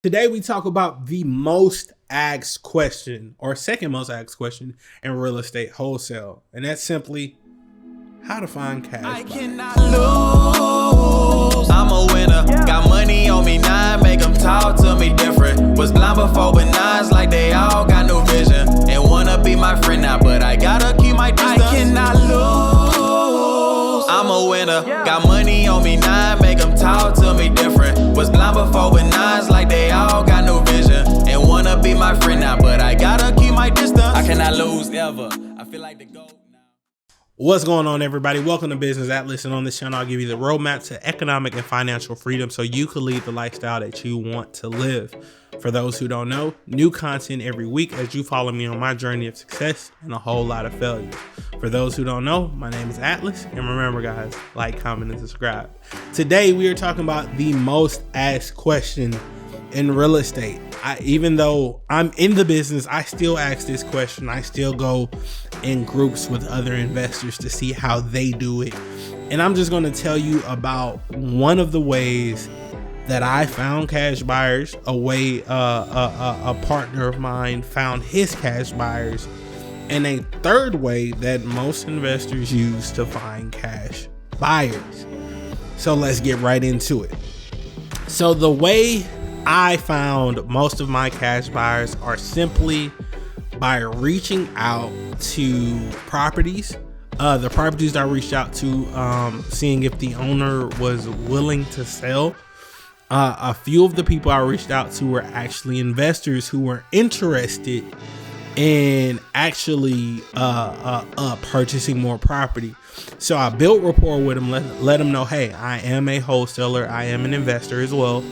Today we talk about the most asked question or second most asked question in real estate wholesale. And that's simply how to find cash I buyers. cannot lose. I'm a winner. Got money on me now, make them talk to me different. Was blind before, but now it's like they all got no vision. And wanna be my friend now, but I gotta keep my distance. I cannot lose. I'm a winner. Got money on me now, make them talk to me different. Was blind before, but now it's like they all got no vision. And wanna be my friend now, but I gotta keep my distance. I cannot lose ever. I feel like the GOAT. What's going on, everybody? Welcome to Business Atlas, and on this channel I'll give you the roadmap to economic and financial freedom so you can lead the lifestyle that you want to live. For those who don't know, new content every week as you follow me on my journey of success and a whole lot of failure. For those who don't know, my name is Atlas, and remember guys, like, comment, and subscribe. Today we are talking about the most asked question in real estate. Even though I'm in the business, I still ask this question. I still go in groups with other investors to see how they do it. And I'm just going to tell you about one of the ways that I found cash buyers, a partner of mine found his cash buyers, and a third way that most investors use to find cash buyers. So let's get right into it. So the way I found most of my cash buyers are simply by reaching out to properties. The properties I reached out to, seeing if the owner was willing to sell. A few of the people I reached out to were actually investors who were interested in actually purchasing more property. So I built rapport with them, let them know, hey, I am a wholesaler, I am an investor as well.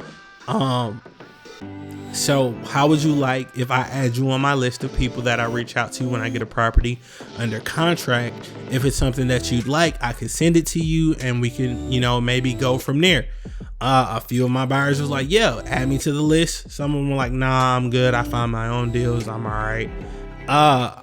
So how would you like if I add you on my list of people that I reach out to when I get a property under contract? If it's something that you'd like, I could send it to you and we can, maybe go from there. A few of my buyers was like, yeah, add me to the list. Some of them were like, nah, I'm good. I find my own deals. I'm all right.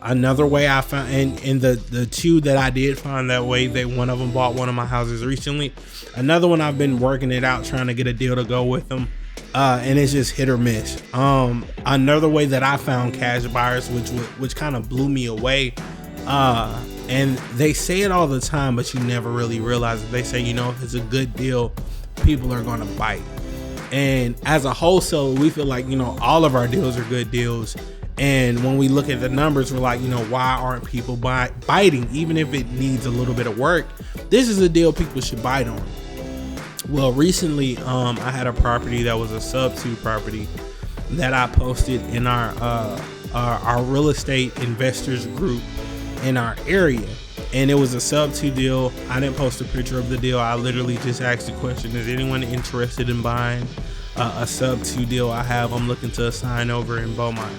Another way I found, and the two that I did find that way, one of them bought one of my houses recently. Another one, I've been working it out, trying to get a deal to go with them. And it's just hit or miss. Another way that I found cash buyers, which kind of blew me away. And they say it all the time, but you never really realize it. They say, if it's a good deal, people are going to bite. And as a wholesaler, we feel like, all of our deals are good deals. And when we look at the numbers, we're like, why aren't people biting? Even if it needs a little bit of work, this is a deal people should bite on. Well, recently, I had a property that was a sub-2 property that I posted in our real estate investors group in our area. And it was a sub-2 deal. I didn't post a picture of the deal. I literally just asked the question, is anyone interested in buying a sub-2 deal I have? I'm looking to assign over in Beaumont.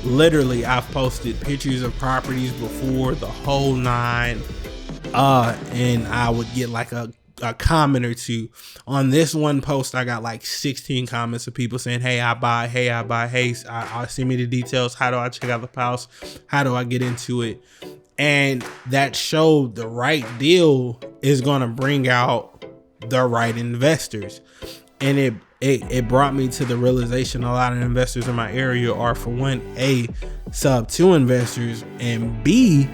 Literally, I've posted pictures of properties before, the whole nine. And I would get like a comment or two. On this one post, I got like 16 comments of people saying, hey, I buy, hey, I'll send me the details. How do I check out the house? How do I get into it? And that showed the right deal is going to bring out the right investors. And it brought me to the realization a lot of investors in my area are, for one, A, sub-2 investors, and B,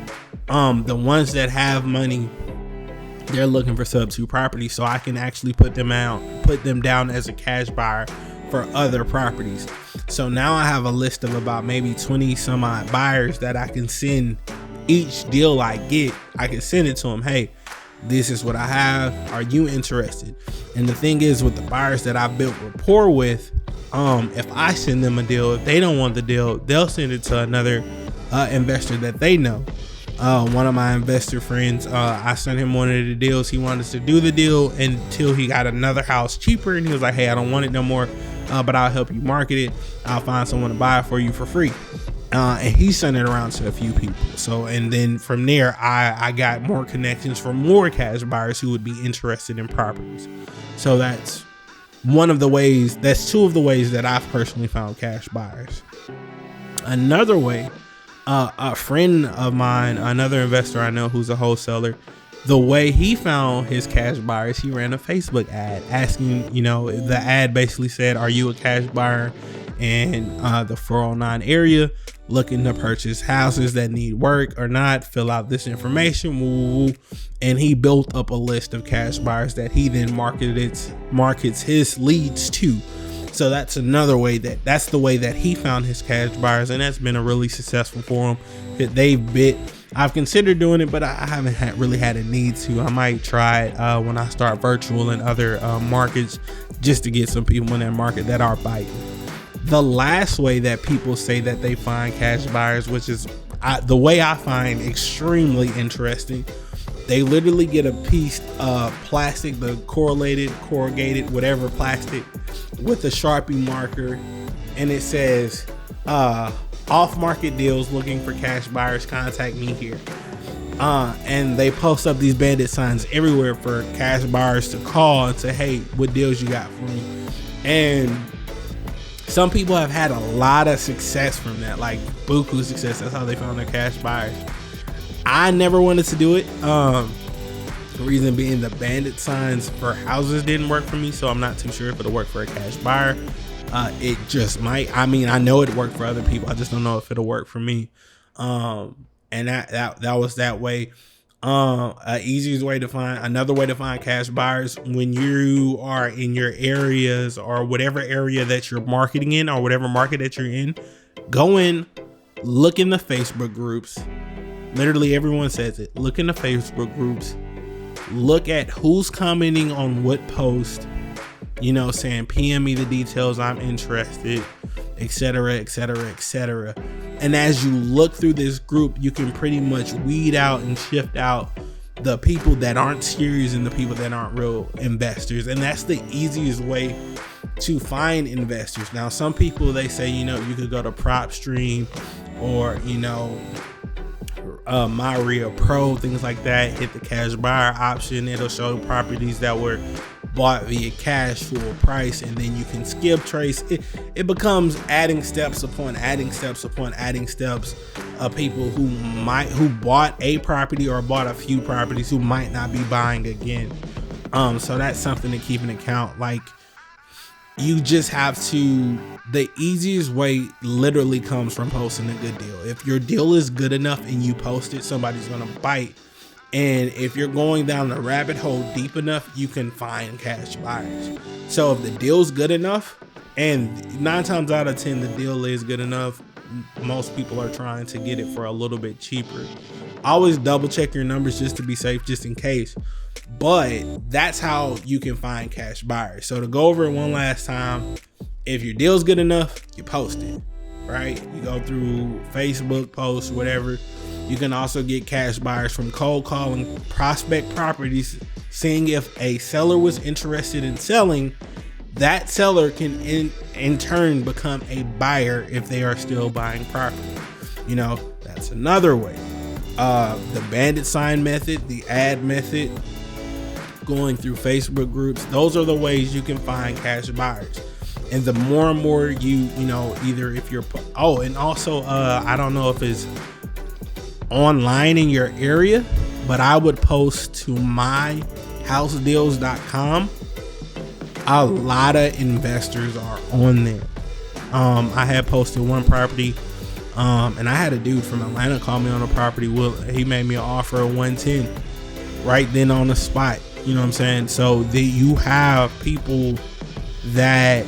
the ones that have money, they're looking for sub-2 properties, so I can actually put them down as a cash buyer for other properties. So now I have a list of about maybe 20 some odd buyers that I can send. Each deal I get, I can send it to them. Hey, this is what I have. Are you interested? And the thing is, with the buyers that I built rapport with, if I send them a deal, if they don't want the deal, they'll send it to another investor that they know. One of my investor friends, I sent him one of the deals. He wanted to do the deal until he got another house cheaper, and he was like, hey, I don't want it no more, but I'll help you market it. I'll find someone to buy it for you for free. And he sent it around to a few people. So, and then from there, I got more connections for more cash buyers who would be interested in properties. So that's two of the ways that I've personally found cash buyers. Another way, a friend of mine, another investor I know who's a wholesaler, The way he found his cash buyers, he ran a Facebook ad asking, the ad basically said, are you a cash buyer in the 409 area looking to purchase houses that need work or not? Fill out this information. Woo. And he built up a list of cash buyers that he then markets his leads to. So that's another way that's the way that he found his cash buyers, and that's been a really successful for him. I've considered doing it, but I haven't really had a need to. I might try it when I start virtual in other markets, just to get some people in that market that are biting. The last way that people say that they find cash buyers, which is the way I find extremely interesting, they literally get a piece of plastic, the corrugated, whatever plastic, with a Sharpie marker, and it says, off-market deals, looking for cash buyers, contact me here. And they post up these bandit signs everywhere for cash buyers to call and say, hey, what deals you got for me? And some people have had a lot of success from that, like buku success. That's how they found their cash buyers. I never wanted to do it. The reason being, the bandit signs for houses didn't work for me, so I'm not too sure if it'll work for a cash buyer. It just might. I mean, I know it worked for other people. I just don't know if it'll work for me. And that was that way. Another way to find cash buyers, when you are in your areas or whatever area that you're marketing in or whatever market that you're in, go in, look in the Facebook groups. Literally everyone says it. Look in the Facebook groups. Look at who's commenting on what post, saying PM me the details, I'm interested, etc., etc., etc. And as you look through this group, you can pretty much weed out and shift out the people that aren't serious and the people that aren't real investors. And that's the easiest way to find investors. Now, some people, they say, you could go to PropStream or, Maria Pro, things like that. Hit the cash buyer option. It'll show properties that were bought via cash full price, and then you can skip trace. It becomes adding steps upon adding steps upon adding steps of people who bought a property or bought a few properties who might not be buying again. So that's something to keep in account. Like, you just have to, the easiest way literally comes from posting a good deal. If your deal is good enough and you post it, somebody's going to bite. And if you're going down the rabbit hole deep enough, you can find cash buyers. So if the deal's good enough, and 9 times out of 10, the deal is good enough, most people are trying to get it for a little bit cheaper. Always double check your numbers just to be safe, just in case. But that's how you can find cash buyers. So to go over it one last time, if your deal's good enough, you post it, right? You go through Facebook posts, whatever. You can also get cash buyers from cold calling prospect properties, seeing if a seller was interested in selling. That seller can in turn become a buyer if they are still buying property. That's another way. The bandit sign method, the ad method, going through Facebook groups, those are the ways you can find cash buyers. And the more and more either if you're, and also, I don't know if it's online in your area, but I would post to myhousedeals.com. A lot of investors are on there. I had posted one property, and I had a dude from Atlanta call me on a property. He made me an offer of 110 right then on the spot. You know what I'm saying? So you have people that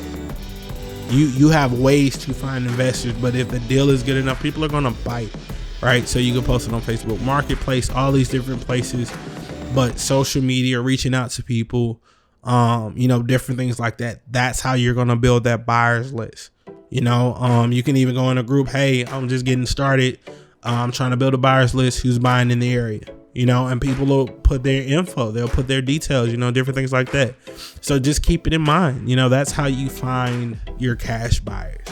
you have ways to find investors, but if the deal is good enough, people are gonna bite, right? So you can post it on Facebook Marketplace, all these different places, but social media, reaching out to people, different things like that. That's how you're gonna build that buyers list. You can even go in a group. Hey, I'm just getting started. I'm trying to build a buyers list. Who's buying in the area? And people will put their info, they'll put their details, different things like that. So just keep it in mind. That's how you find your cash buyers.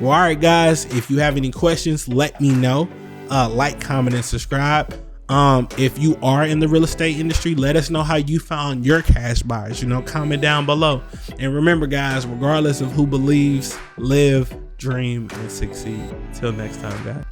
Well, all right, guys, if you have any questions, let me know. Like, comment, and subscribe. If you are in the real estate industry, let us know how you found your cash buyers. Comment down below. And remember, guys, regardless of who believes, live, dream, and succeed. Until next time, guys.